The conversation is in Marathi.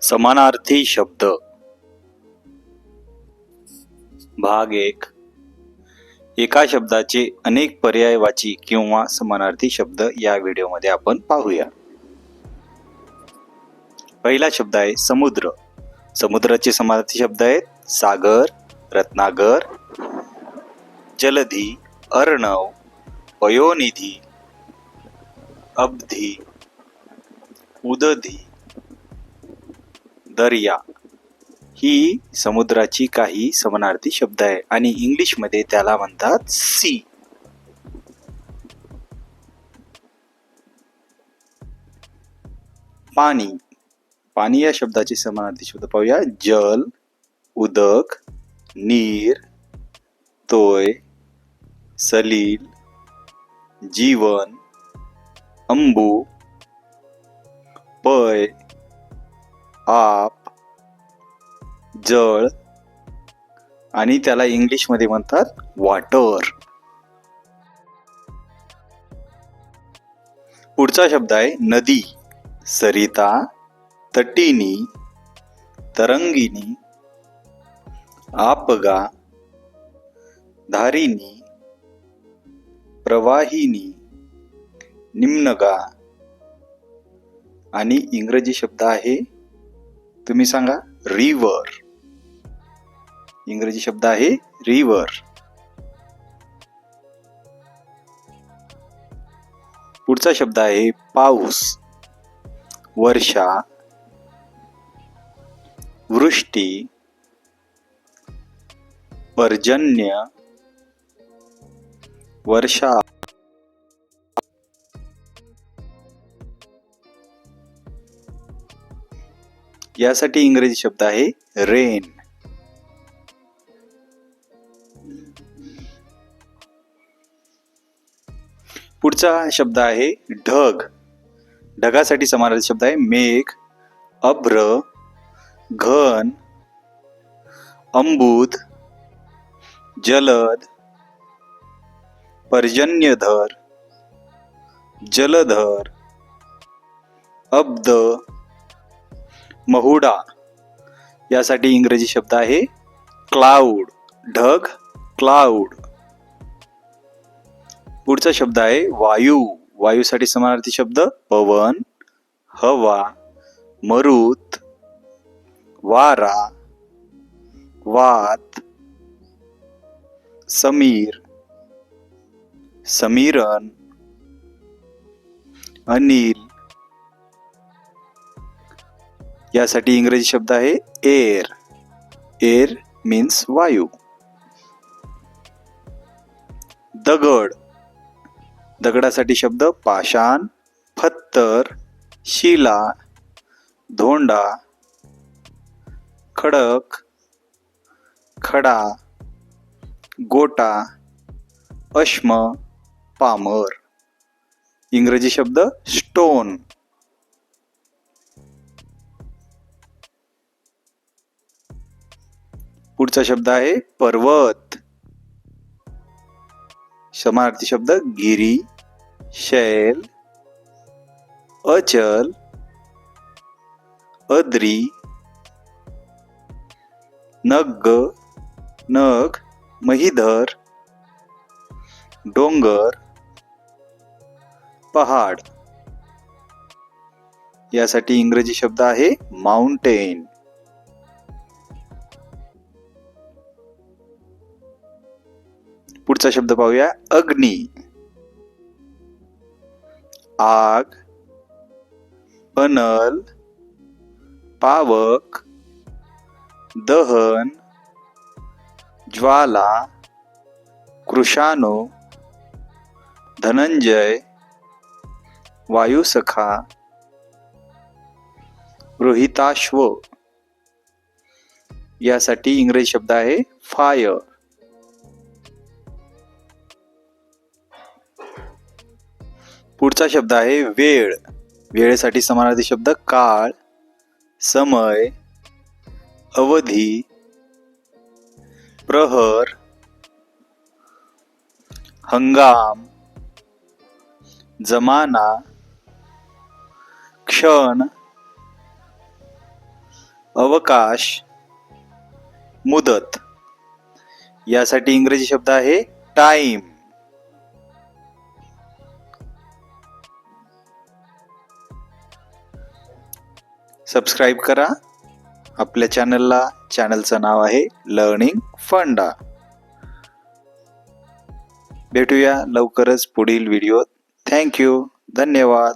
समानार्थी शब्द भाग 1. एका शब्दाचे अनेक पर्यायवाची किंवा समानार्थी शब्द या व्हिडिओमध्ये आपण पाहूया. पहिला शब्द आहे समुद्र. समुद्राचे समानार्थी शब्द आहेत सागर, रत्नागर, जलधी, अर्णव, पयोनिधी, अब्धी, उदधी, दर्या. ही समुद्राची काही समानार्थी शब्द आहे आणि इंग्लिश मध्ये त्याला म्हणतात सी. पाणी. पाणी या शब्दाचे समानार्थी शब्द पाहूया. जल, उदक, नीर, तोय, सलील, जीवन, अंबू, पय, आप, जळ आणि त्याला इंग्लिश मध्ये म्हणतात वॉटर. पुढचा शब्द आहे नदी. सरिता, तटिनी, तरंगिणी, आपगा, धारिणी, प्रवाहिनी, निम्नगा आणि इंग्रजी शब्द आहे, तुम्ही सांगा, रिव्हर. इंग्रजी शब्द आहे रिव्हर. पुढचा शब्द आहे पाऊस. वर्षा, वृष्टी, पर्जन्य, वर्षा, यासाठी इंग्रजी शब्द आहे रेन. पुढचा शब्द आहे ढग. ढगासाठी समानार्थी शब्द आहे मेघ, अभ्र, घन, अंबुध, जलद, पर्जन्यधर, जलधर, अब्द, महुडा. यासाठी इंग्रजी शब्द आहे क्लाउड. ढग, क्लाउड. पुढचा शब्द आहे वायू. वायूसाठी समानार्थी शब्द पवन, हवा, मरुत, वारा, वात, समीर, समीरण, अनिल. यासाठी इंग्रजी शब्द आहे एअर. एअर मीन्स वायू. दगड. दगडासाठी शब्द पाषाण, पत्थर, शिला, धोंडा, खडक, खडा, गोटा, अश्म, पामर. इंग्रजी शब्द स्टोन. पुढचा शब्द आहे पर्वत. समानार्थी शब्द गिरी, शैल, अचल, अद्री, नग, नग, महिधर, डोंगर, पहाड. यासाठी इंग्रजी शब्द आहे माउंटेन. पुढचा शब्द पाहूया अग्नी. आग, अनल, पावक, दहन, ज्वाला, कृशाणू, धनंजय, वायुसखा, रोहिताश्व. यासाठी इंग्रजी शब्द आहे फायर. पुढचा शब्द आहे वेळ. वेळेसाठी समानार्थी शब्द काळ, समय, अवधी, प्रहर, हंगाम, जमाना, क्षण, अवकाश, मुदत. यासाठी इंग्रजी शब्द आहे टाइम. सबस्क्राईब करा आपल्या चॅनलला. चॅनलचं नाव आहे लर्निंग फंडा. भेटूया लवकरच पुढील व्हिडिओत. थँक्यू. धन्यवाद.